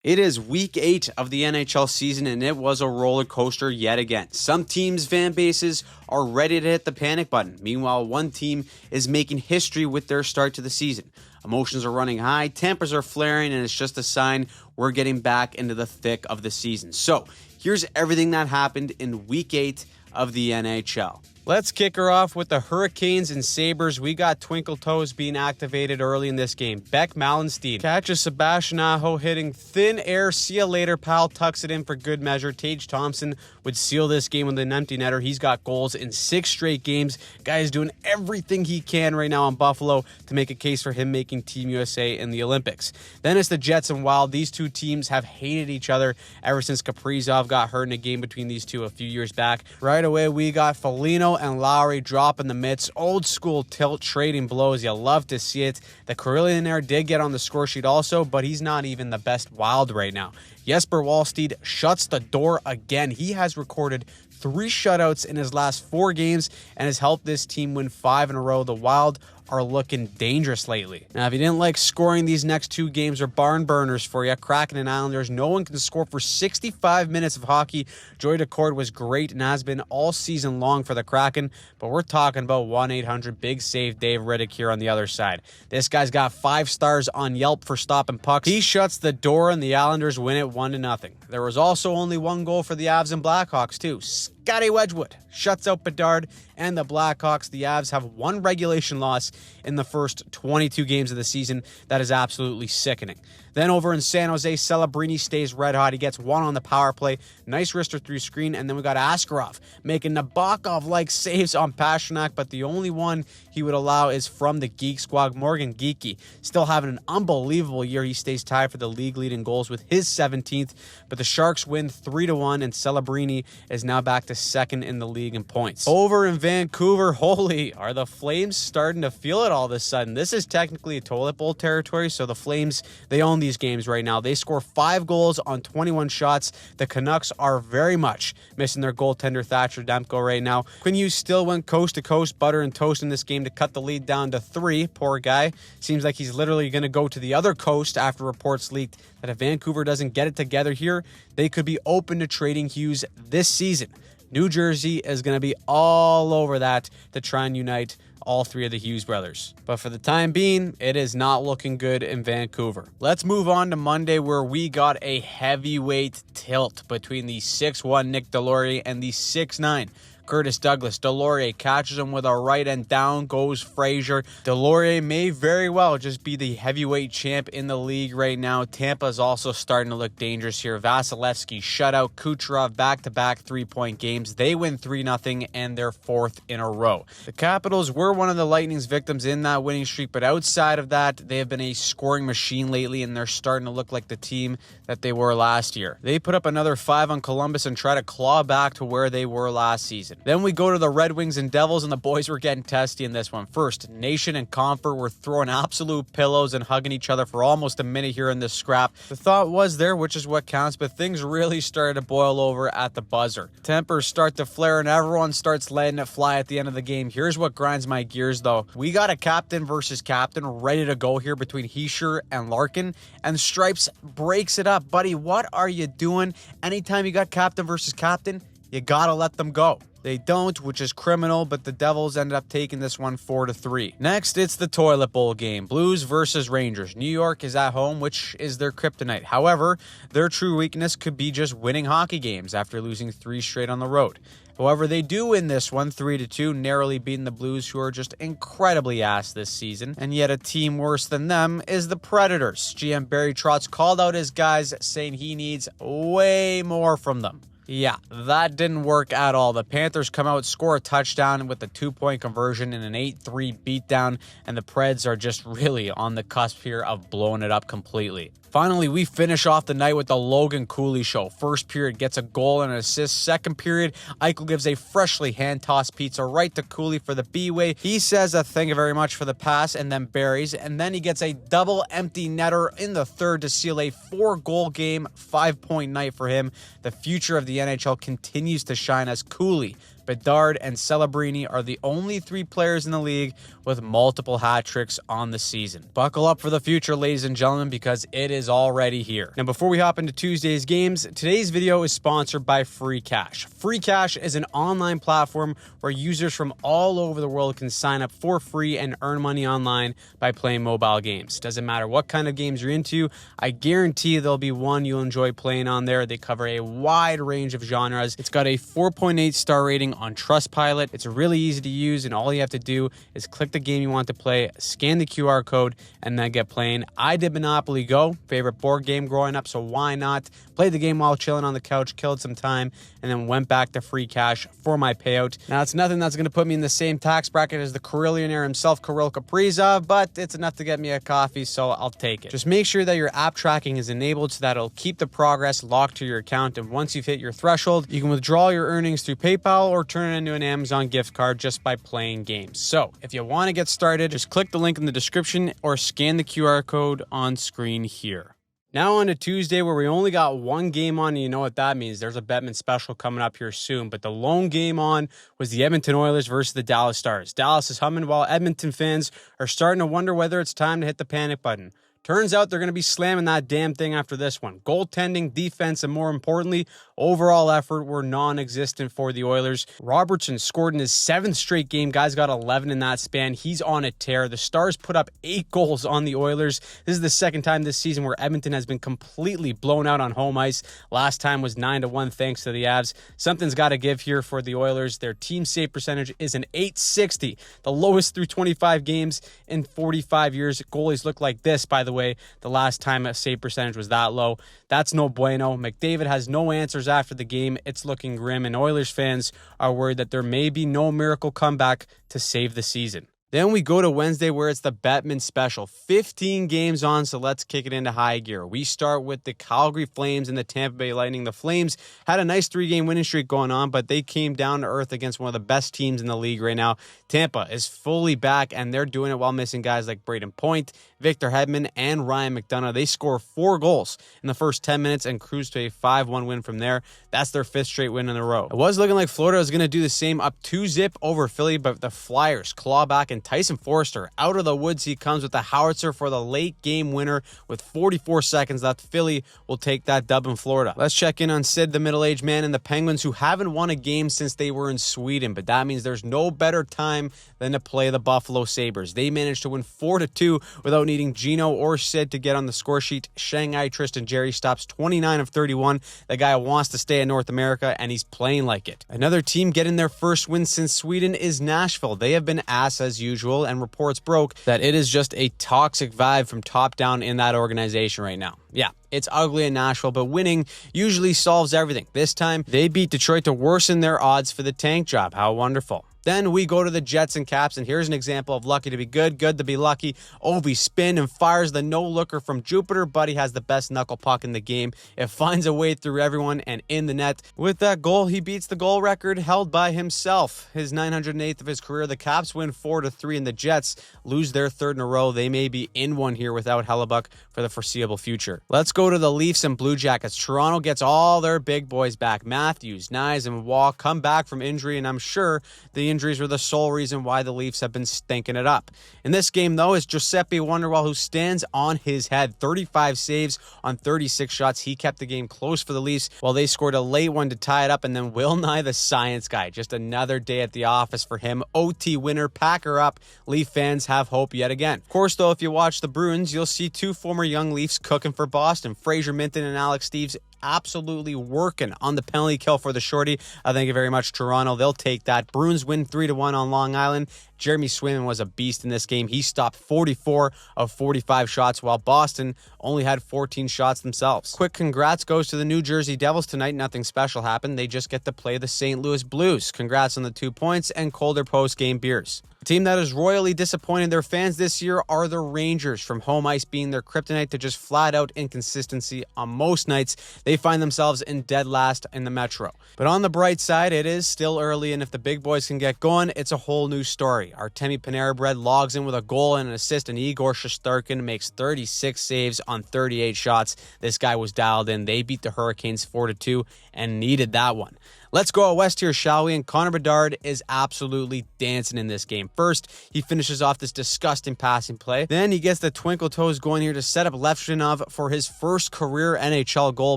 It is week 8 of the NHL season, and it was a roller coaster yet again. Some teams' fan bases are ready to hit the panic button. Meanwhile, one team is making history with their start to the season. Emotions are running high, tempers are flaring, and it's just a sign we're getting back into the thick of the season. So, here's everything that happened in week 8 of the NHL. Let's kick her off with the Hurricanes and Sabres. We got Twinkle Toes being activated early in this game. Beck Mallenstein catches Sebastian Aho hitting thin air. See ya later, pal. Tucks it in for good measure. Tage Thompson would seal this game with an empty netter. He's got goals in 6 straight games. Guy is doing everything he can right now in Buffalo to make a case for him making Team USA in the Olympics. Then it's the Jets and Wild. These two teams have hated each other ever since Kaprizov got hurt in a game between these two a few years back. Right away, we got Foligno and Lowry dropping the mitts. Old school tilt trading blows. You love to see it. The Carillionaire did get on the score sheet also, but he's not even the best Wild right now. Jesper Wallsteed shuts the door again. He has recorded 3 shutouts in his last 4 games and has helped this team win 5 in a row. The Wild are looking dangerous lately. Now, if you didn't like scoring, these next 2 games are barn burners for you. Kraken and Islanders, no one can score for 65 minutes of hockey. Joey Daccord was great and has been all season long for the Kraken, but we're talking about 1-800 Big Save Dave Riddick here on the other side. This guy's got 5 stars on Yelp for stopping pucks. He shuts the door and the Islanders win it 1-0. There was also only 1 goal for the Avs and Blackhawks too. Scotty Wedgwood shuts out Bedard and the Blackhawks. The Avs have 1 regulation loss in the first 22 games of the season. That is absolutely sickening. Then over in San Jose, Celebrini stays red hot. He gets 1 on the power play. Nice wrister through screen. And then we got Askarov making Nabokov-like saves on Pasternak, but the only one he would allow is from the Geek Squad. Morgan Geekie still having an unbelievable year. He stays tied for the league leading goals with his 17th, but the Sharks win 3-1, and Celebrini is now back to 2nd in the league in points. Over in Vancouver, holy, are the Flames starting to feel it all of a sudden? This is technically a toilet bowl territory, so the Flames, they own these games right now. They score 5 goals on 21 shots. The Canucks are very much missing their goaltender Thatcher Demko right now. Quinn Hughes still went coast to coast, butter and toast in this game to cut the lead down to 3. Poor guy. Seems like he's literally going to go to the other coast after reports leaked that if Vancouver doesn't get it together here, they could be open to trading Hughes this season. New Jersey is going to be all over that to try and unite all 3 of the Hughes brothers. But for the time being, it is not looking good in Vancouver. Let's move on to Monday, where we got a heavyweight tilt between the 6'1" Nick Deslauriers and the 6'9" Curtis Douglas. Deslauriers catches him with a right, and down goes Frazier. Deslauriers may very well just be the heavyweight champ in the league right now. Tampa is also starting to look dangerous here. Vasilevsky shutout. Kucherov back-to-back 3-point games. They win 3-0 and they're 4th in a row. The Capitals were one of the Lightning's victims in that winning streak, but outside of that, they have been a scoring machine lately, and they're starting to look like the team that they were last year. They put up another 5 on Columbus and try to claw back to where they were last season. Then we go to the Red Wings and Devils, and the boys were getting testy in this one. First, Nation and Comfort were throwing absolute pillows and hugging each other for almost a minute here in this scrap. The thought was there, which is what counts, but things really started to boil over at the buzzer. Tempers start to flare, and everyone starts letting it fly at the end of the game. Here's what grinds my gears, though. We got a captain versus captain ready to go here between Hischier and Larkin, and Stripes breaks it up. Buddy, what are you doing? Anytime you got captain versus captain, you gotta let them go. They don't, which is criminal, but the Devils ended up taking this one 4-3. Next, it's the Toilet Bowl game. Blues versus Rangers. New York is at home, which is their kryptonite. However, their true weakness could be just winning hockey games after losing 3 straight on the road. However, they do win this one 3-2, narrowly beating the Blues, who are just incredibly ass this season. And yet a team worse than them is the Predators. GM Barry Trotz called out his guys, saying he needs way more from them. Yeah, that didn't work at all. The Panthers come out, score a touchdown with a 2-point conversion and an 8-3 beatdown, and the Preds are just really on the cusp here of blowing it up completely. Finally, we finish off the night with the Logan Cooley show. First period gets a goal and an assist. Second period, Eichel gives a freshly hand-tossed pizza right to Cooley for the B-way. He says thank you very much for the pass and then buries. And then he gets a double empty netter in the third to seal a 4-goal game, 5-point night for him. The future of the NHL continues to shine as Cooley, Bedard, and Celebrini are the only 3 players in the league with multiple hat tricks on the season. Buckle up for the future, ladies and gentlemen, because it is already here. Now, before we hop into Tuesday's games, today's video is sponsored by Free Cash. Free Cash is an online platform where users from all over the world can sign up for free and earn money online by playing mobile games. Doesn't matter what kind of games you're into, I guarantee there'll be one you'll enjoy playing on there. They cover a wide range of genres. It's got a 4.8 star rating on Trustpilot. It's really easy to use, and all you have to do is click the game you want to play, scan the QR code, and then get playing. I did Monopoly Go, favorite board game growing up, so why not? Played the game while chilling on the couch, killed some time, and then went back to Free Cash for my payout. Now, it's nothing that's going to put me in the same tax bracket as the Carillionaire himself, Kirill Kaprizov, but it's enough to get me a coffee, so I'll take it. Just make sure that your app tracking is enabled so that it'll keep the progress locked to your account, and once you've hit your threshold, you can withdraw your earnings through PayPal or turn it into an Amazon gift card just by playing games. So, if you want to get started, just click the link in the description or scan the QR code on screen here. Now on to Tuesday, where we only got one game on, and you know what that means. There's a Bettman special coming up here soon, but the lone game on was the Edmonton Oilers versus the Dallas Stars. Dallas is humming while Edmonton fans are starting to wonder whether it's time to hit the panic button. Turns out they're going to be slamming that damn thing after this one. Goaltending, defense, and more importantly, overall effort were non-existent for the Oilers. Robertson scored in his 7th straight game. Guy's got 11 in that span. He's on a tear. The Stars put up 8 goals on the Oilers. This is the second time this season where Edmonton has been completely blown out on home ice. Last time was 9-1 thanks to the Avs. Something's got to give here for the Oilers. Their team save percentage is an .860, the lowest through 25 games in 45 years. Goalies look like this, by the way, the last time a save percentage was that low. That's no bueno. McDavid has no answers after the game. It's looking grim, and Oilers fans are worried that there may be no miracle comeback to save the season. Then we go to Wednesday, where it's the Bettman special. 15 games on, so let's kick it into high gear. We start with the Calgary Flames and the Tampa Bay Lightning. The Flames had a nice 3-game winning streak going on, but they came down to earth against one of the best teams in the league right now. Tampa is fully back, and they're doing it while missing guys like Braden Point, Victor Hedman, and Ryan McDonough. They score 4 goals in the first 10 minutes and cruise to a 5-1 win from there. That's their 5th straight win in a row. It was looking like Florida was going to do the same, up 2-0 over Philly, but the Flyers claw back, and Tyson Forster, out of the woods he comes with the howitzer for the late game winner with 44 seconds left. Philly will take that dub in Florida. Let's check in on Sid, the middle-aged man, and the Penguins, who haven't won a game since they were in Sweden, but that means there's no better time than to play the Buffalo Sabres. They managed to win 4-2 without needing Gino or Sid to get on the score sheet. Shanghai Tristan Jerry stops 29 of 31. The guy wants to stay in North America, and he's playing like it. Another team getting their first win since Sweden is Nashville. They have been ass as usual, and reports broke that it is just a toxic vibe from top down in that organization right now. Yeah, it's ugly in Nashville, but winning usually solves everything. This time, they beat Detroit to worsen their odds for the tank job. How wonderful. Then we go to the Jets and Caps, and here's an example of lucky to be good, good to be lucky. Ovi spin and fires the no-looker from Jupiter. Buddy has the best knuckle puck in the game. It finds a way through everyone and in the net. With that goal, he beats the goal record held by himself. His 908th of his career. The Caps win 4-3, and the Jets lose their 3rd in a row. They may be in one here without Hellebuck for the foreseeable future. Let's go to the Leafs and Blue Jackets. Toronto gets all their big boys back. Matthews, Nyes, and Waugh come back from injury, and I'm sure the injuries were the sole reason why the Leafs have been stinking it up. In this game, though, is Giuseppe Wonderwall, who stands on his head. 35 saves on 36 shots. He kept the game close for the Leafs while they scored a late one to tie it up. And then Will Nye, the science guy. Just another day at the office for him. OT winner, pack her up. Leaf fans have hope yet again. Of course, though, if you watch the Bruins, you'll see 2 former young Leafs cooking for Boston. Fraser Minton and Alex Steeves absolutely working on the penalty kill for the shorty. Thank you very much, Toronto. They'll take that. Bruins win 3-1 on Long Island. Jeremy Swayman was a beast in this game. He stopped 44 of 45 shots, while Boston only had 14 shots themselves. Quick congrats goes to the New Jersey Devils tonight. Nothing special happened. They just get to play the St. Louis Blues. Congrats on the 2 points and colder post-game beers. The team that has royally disappointed their fans this year are the Rangers. From home ice being their kryptonite to just flat-out inconsistency on most nights, they find themselves in dead last in the Metro. But on the bright side, it is still early, and if the big boys can get going, it's a whole new story. Artemi Panarin logs in with a goal and an assist, and Igor Shesterkin makes 36 saves on 38 shots. This guy was dialed in. They beat the Hurricanes 4-2 and needed that one. Let's go out west here, shall we? And Connor Bedard is absolutely dancing in this game. First, he finishes off this disgusting passing play. Then he gets the twinkle toes going here to set up Levshunov for his first career NHL goal.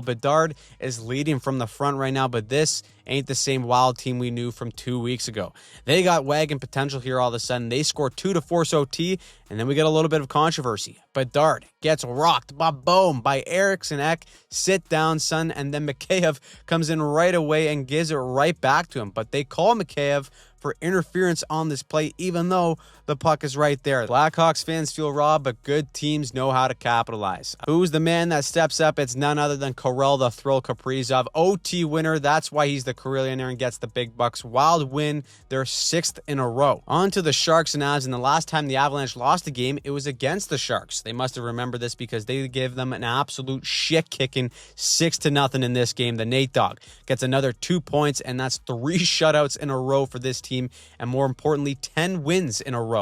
Bedard is leading from the front right now, but this ain't the same Wild team we knew from 2 weeks ago. They got wagon potential here all of a sudden. They score 2 to force OT, and then we get a little bit of controversy. Bedard gets rocked, boom, by Eriksson Ek. Sit down, son. And then Mikheyev comes in right away and gives it right back to him. But they call Mikheyev for interference on this play, even though the puck is right there. Blackhawks fans feel robbed, but good teams know how to capitalize. Who's the man that steps up? It's none other than Karel the Thrill Kaprizov, OT winner. That's why he's the Karelianer and gets the big bucks. Wild win their 6th in a row. On to the Sharks and Avs, and the last time the Avalanche lost a game, it was against the Sharks. They must have remembered this because they gave them an absolute shit kicking, 6-0 in this game. The Nate Dogg gets another 2 points, and that's 3 shutouts in a row for this team, and more importantly, 10 wins in a row.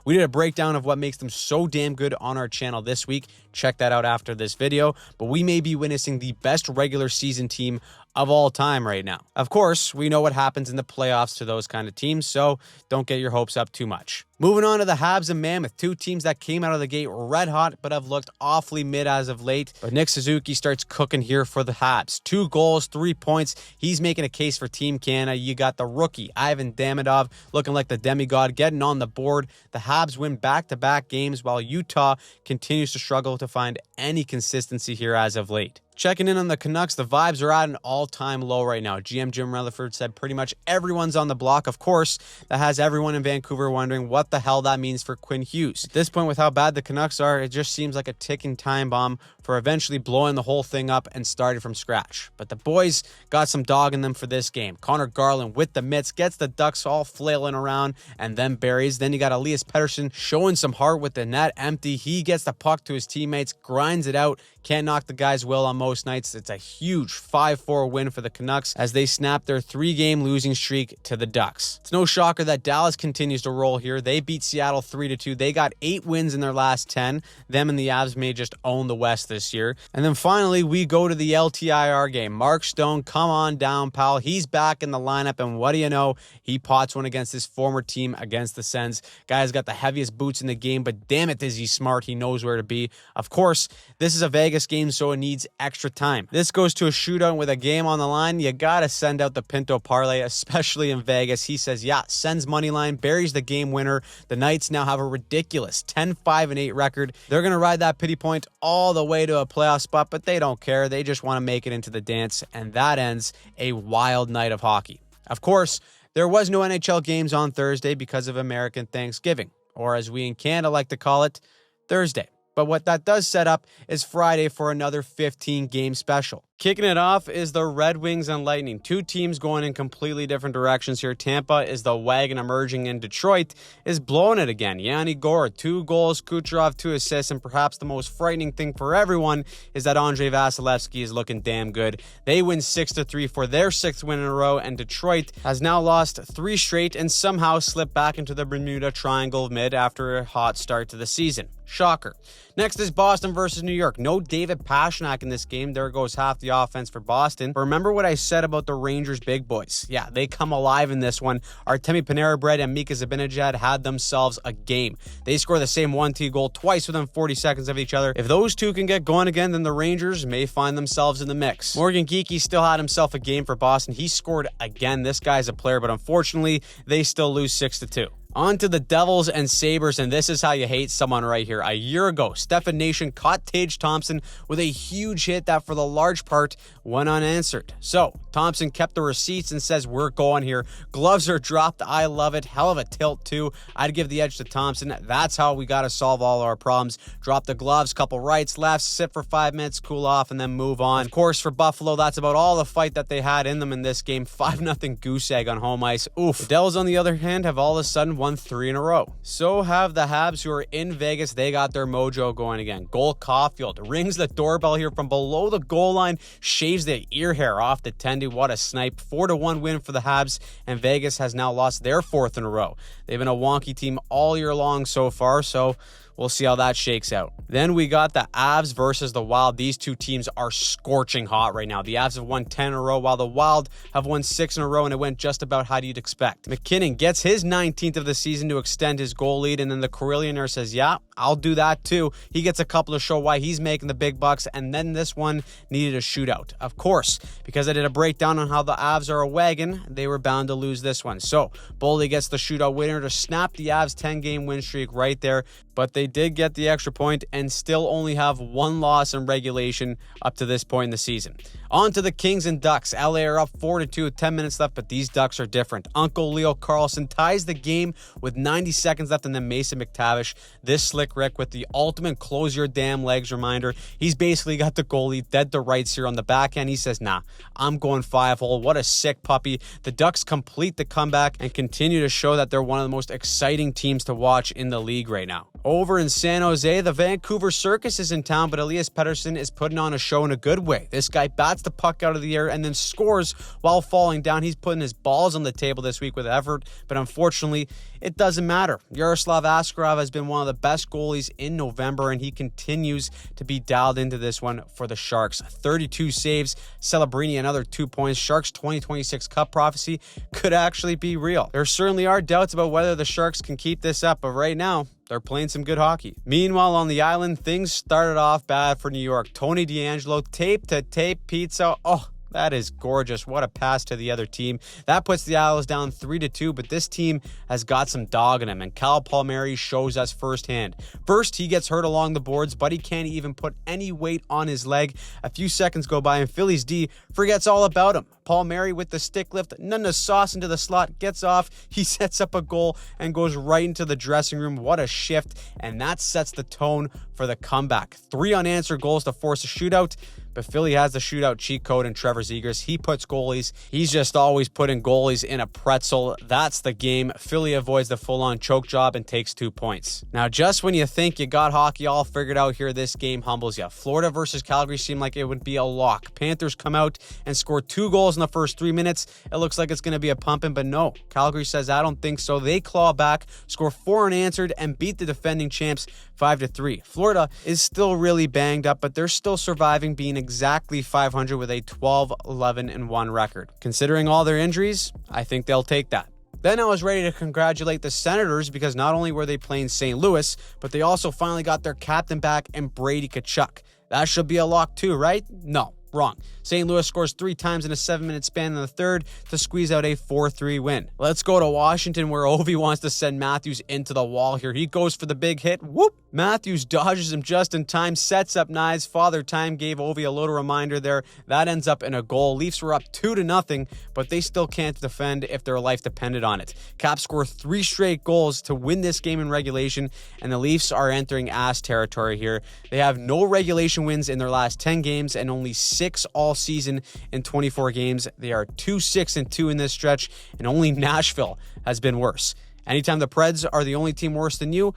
We did a breakdown of what makes them so damn good on our channel this week. Check that out after this video. But we may be witnessing the best regular season team of all time right now. Of course, we know what happens in the playoffs to those kind of teams, so don't get your hopes up too much. Moving on to the Habs and Mammoth, 2 teams that came out of the gate red hot, but have looked awfully mid as of late. But Nick Suzuki starts cooking here for the Habs. 2 goals, 3 points. He's making a case for Team Canada. You got the rookie, Ivan Demidov, looking like the demigod, getting on the board. The Habs win back-to-back games, while Utah continues to struggle to find any consistency here as of late. Checking in on the Canucks, the vibes are at an all-time low right now. GM Jim Rutherford said pretty much everyone's on the block. Of course, that has everyone in Vancouver wondering what the hell that means for Quinn Hughes. At this point, with how bad the Canucks are, it just seems like a ticking time bomb for eventually blowing the whole thing up and starting from scratch. But the boys got some dog in them for this game. Connor Garland with the mitts, gets the Ducks all flailing around and then buries. Then you got Elias Pettersson showing some heart with the net empty. He gets the puck to his teammates, grinds it out, can't knock the guy's will on most nights. It's a huge 5-4 win for the Canucks as they snap their 3-game losing streak to the Ducks. It's no shocker that Dallas continues to roll here. They beat Seattle 3-2. They got 8 wins in their last 10. Them and the Avs may just own the West this year. And then finally, we go to the LTIR game. Mark Stone, come on down, pal. He's back in the lineup, and what do you know? He pots one against his former team against the Sens. Guy's got the heaviest boots in the game, but damn it, is he smart. He knows where to be. Of course, this is a Vegas game, so it needs extra time. This goes to a shootout with a game on the line. You gotta send out the Pinto parlay, especially in Vegas. He says, yeah, sends money line, buries the game winner. The Knights now have a ridiculous 10-5-8 record. They're gonna ride that pity point all the way to a playoff spot, but they don't care. They just want to make it into the dance, and that ends a wild night of hockey. Of course, there was no NHL games on Thursday because of American Thanksgiving, or as we in Canada like to call it, Thursday. But what that does set up is Friday for another 15-game special. Kicking it off is the Red Wings and Lightning. 2 teams going in completely different directions here. Tampa is the wagon emerging, and Detroit is blowing it again. Yanni Gourde, 2 goals, Kucherov 2 assists, and perhaps the most frightening thing for everyone is that Andrei Vasilevsky is looking damn good. They win 6-3 for their 6th win in a row, and Detroit has now lost 3 straight and somehow slipped back into the Bermuda Triangle of mid after a hot start to the season. Shocker. Next is Boston versus New York. No David Pastrnak in this game. There goes half the offense for Boston. But remember what I said about the Rangers big boys. Yeah, they come alive in this one. Artemi Panarin and Mika Zibanejad had themselves a game. They score the same 1-2 goal twice within 40 seconds of each other. If those two can get going again, then the Rangers may find themselves in the mix. Morgan Geekie still had himself a game for Boston. He scored again. This guy's a player, but unfortunately, they still lose 6-2. On to the Devils and Sabres, and this is how you hate someone right here. A year ago, Stefan Nation caught Tage Thompson with a huge hit that for the large part went unanswered. So, Thompson kept the receipts and says, we're going here. Gloves are dropped. I love it. Hell of a tilt, too. I'd give the edge to Thompson. That's how we got to solve all our problems. Drop the gloves, couple rights, lefts, sit for 5 minutes, cool off, and then move on. Of course, for Buffalo, that's about all the fight that they had in them in this game. 5-0 goose egg on home ice. Oof. The Devils, on the other hand, have all of a sudden won 3 in a row. So have the Habs, who are in Vegas. They got their mojo going again. Cole Caulfield rings the doorbell here from below the goal line, shaves the ear hair off the tendy. What a snipe. 4-1 win for the Habs, and Vegas has now lost their 4th in a row. They've been a wonky team all year long so far, so We'll see how that shakes out. Then we got the Avs versus the Wild. These two teams are scorching hot right now. The Avs have won 10 in a row, while the Wild have won 6 in a row, and it went just about how you'd expect. McKinnon gets his 19th of the season to extend his goal lead, and then the Carillionaire says, yeah, I'll do that too. He gets a couple to show why he's making the big bucks, and then this one needed a shootout. Of course, because I did a breakdown on how the Avs are a wagon, they were bound to lose this one. So, Boldy gets the shootout winner to snap the Avs' 10-game win streak right there, but they did get the extra point and still only have one loss in regulation up to this point in the season. On to the Kings and Ducks. LA are up 4-2 with 10 minutes left, but these Ducks are different. Uncle Leo Carlsson ties the game with 90 seconds left, and then Mason McTavish, this slick Rick with the ultimate close your damn legs reminder. He's basically got the goalie dead to rights here on the backhand. He says, nah, I'm going 5-hole. What a sick puppy. The Ducks complete the comeback and continue to show that they're one of the most exciting teams to watch in the league right now. Over in San Jose, the Vancouver Circus is in town, but Elias Pettersson is putting on a show in a good way. This guy bats the puck out of the air and then scores while falling down. He's putting his balls on the table this week with effort, but unfortunately, it doesn't matter. Yaroslav Askarov has been one of the best goalies in November, and he continues to be dialed into this one for the Sharks. 32 saves, Celebrini another 2 points. Sharks 2026 Cup prophecy could actually be real. There certainly are doubts about whether the Sharks can keep this up, but right now, they're playing some good hockey. Meanwhile, on the island, things started off bad for New York. Tony DeAngelo, tape-to-tape pizza. Oh, that is gorgeous. What a pass to the other team. That puts the Isles down 3-2, but this team has got some dog in him, and Cal Palmieri shows us firsthand. First, he gets hurt along the boards, but he can't even put any weight on his leg. A few seconds go by, and Philly's D forgets all about him. Palmieri with the stick lift, none of sauce into the slot, gets off, he sets up a goal and goes right into the dressing room. What a shift, and that sets the tone for the comeback. 3 unanswered goals to force a shootout, but Philly has the shootout cheat code in Trevor Zegras. He puts goalies. He's just always putting goalies in a pretzel. That's the game. Philly avoids the full-on choke job and takes 2 points. Now, just when you think you got hockey all figured out here, this game humbles you. Florida versus Calgary seemed like it would be a lock. Panthers come out and score 2 goals in the first 3 minutes. It looks like it's going to be a pumping, but no. Calgary says, I don't think so. They claw back, score 4 unanswered, and beat the defending champs 5-3. Florida is still really banged up, but they're still surviving, being exactly 500 with a 12-11-1 record. Considering all their injuries, I think they'll take that. Then I was ready to congratulate the Senators because not only were they playing St. Louis, but they also finally got their captain back in Brady Tkachuk. That should be a lock too, right? No. Wrong. St. Louis scores 3 times in a 7-minute span in the third to squeeze out a 4-3 win. Let's go to Washington, where Ovi wants to send Matthews into the wall here. He goes for the big hit. Whoop! Matthews dodges him just in time, sets up Knives. Father Time gave Ovi a little reminder there. That ends up in a goal. Leafs were up 2-0, but they still can't defend if their life depended on it. Caps score 3 straight goals to win this game in regulation, and the Leafs are entering ass territory here. They have no regulation wins in their last 10 games and only 6 all season in 24 games. They are 2-6-2 in this stretch, and only Nashville has been worse. Anytime the Preds are the only team worse than you,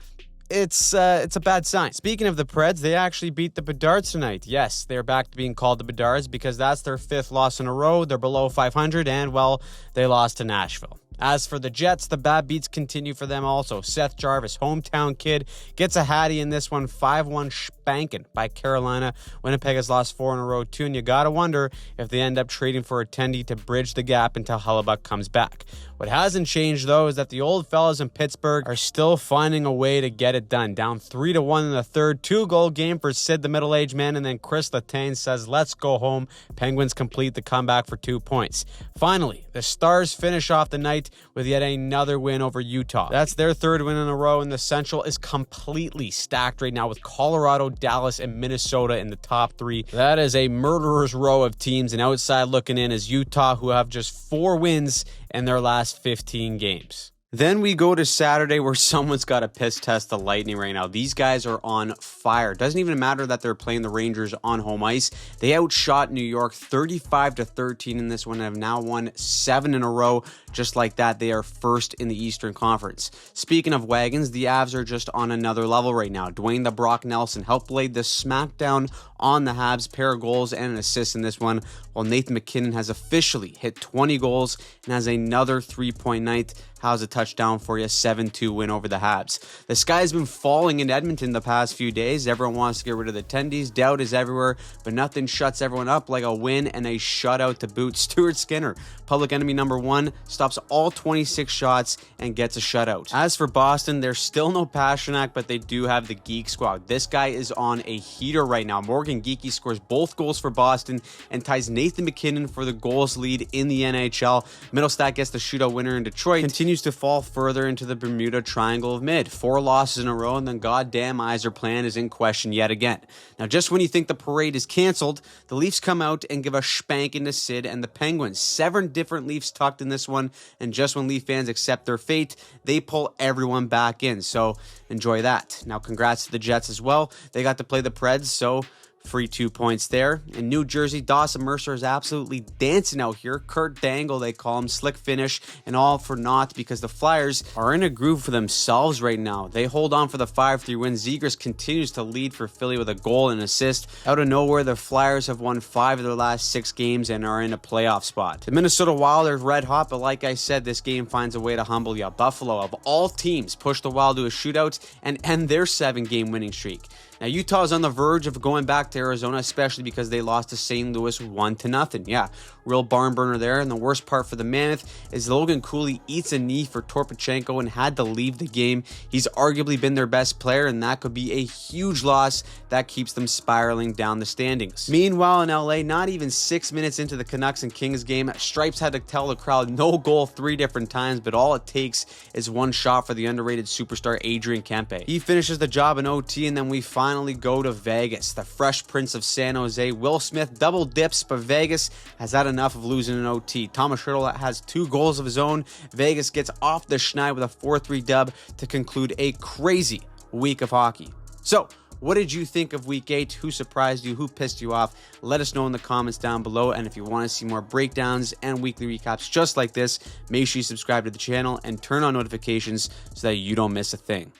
it's a bad sign. Speaking of the Preds, they actually beat the Bedards tonight. Yes, they're back to being called the Bedards because that's their 5th loss in a row. They're below 500, and, well, they lost to Nashville. As for the Jets, the bad beats continue for them also. Seth Jarvis, hometown kid, gets a hattie in this one, 5-1 spanking by Carolina. Winnipeg has lost 4 in a row too, and you gotta wonder if they end up trading for a Tendy to bridge the gap until Hellebuck comes back. What hasn't changed, though, is that the old fellas in Pittsburgh are still finding a way to get it done. Down 3-1 in the third, 2-goal game for Sid, the middle-aged man, and then Chris Letang says, let's go home. Penguins complete the comeback for 2 points. Finally, the Stars finish off the night with yet another win over Utah. That's their 3rd win in a row, and the Central is completely stacked right now with Colorado, Dallas, and Minnesota in the top 3. That is a murderer's row of teams, and outside looking in is Utah, who have just 4 wins in their last 15 games. Then we go to Saturday, where someone's got to piss test the Lightning right now. These guys are on fire. Doesn't even matter that they're playing the Rangers on home ice. They outshot New York 35-13 in this one and have now won 7 in a row. Just like that, they are first in the Eastern Conference. Speaking of wagons, the Avs are just on another level right now. Dwayne the Brock Nelson helped lay the smackdown on the Habs, pair of goals and an assist in this one, while Nathan McKinnon has officially hit 20 goals and has another 3-point night. How's a touch touchdown for you, 7-2 win over the Habs. The sky's been falling in Edmonton the past few days. Everyone wants to get rid of the attendees. Doubt is everywhere, but nothing shuts everyone up like a win and a shutout to boot. Stuart Skinner, public enemy number 1, stops all 26 shots and gets a shutout. As for Boston, there's still no Pasternak, but they do have the Geek Squad. This guy is on a heater right now. Morgan Geekie scores both goals for Boston and ties Nathan MacKinnon for the goals lead in the NHL. Middlestat gets the shootout winner in Detroit, continues to fall further into the Bermuda Triangle of Mid. 4 losses in a row, and then goddamn Yzer plan is in question yet again. Now, just when you think the parade is canceled, the Leafs come out and give a spanking to Sid and the Penguins. 7 different Leafs tucked in this one, and just when Leaf fans accept their fate, they pull everyone back in. So enjoy that. Now, congrats to the Jets as well. They got to play the Preds, so free 2 points there. In New Jersey, Dawson Mercer is absolutely dancing out here. Kurt Dangle, they call him. Slick finish and all for naught because the Flyers are in a groove for themselves right now. They hold on for the 5-3 win. Zegras continues to lead for Philly with a goal and assist. Out of nowhere, the Flyers have won 5 of their last 6 games and are in a playoff spot. The Minnesota Wild are red hot, but like I said, this game finds a way to humble you. Buffalo, of all teams, push the Wild to a shootout and end their 7-game winning streak. Now, Utah is on the verge of going back to Arizona, especially because they lost to St. Louis 1-0. Yeah, real barn burner there. And the worst part for the Mammoth is Logan Cooley eats a knee for Torpachenko and had to leave the game. He's arguably been their best player, and that could be a huge loss that keeps them spiraling down the standings. Meanwhile, in LA, not even 6 minutes into the Canucks and Kings game, Stripes had to tell the crowd no goal 3 different times, but all it takes is one shot for the underrated superstar Adrian Kempe. He finishes the job in OT, and then we finally go to Vegas. The Fresh Prince of San Jose, Will Smith, double dips, but Vegas has had enough of losing in OT. Thomas Hertl has 2 goals of his own. Vegas gets off the schneid with a 4-3 dub to conclude a crazy week of hockey. So, what did you think of Week 8? Who surprised you? Who pissed you off? Let us know in the comments down below. And if you want to see more breakdowns and weekly recaps just like this, make sure you subscribe to the channel and turn on notifications so that you don't miss a thing.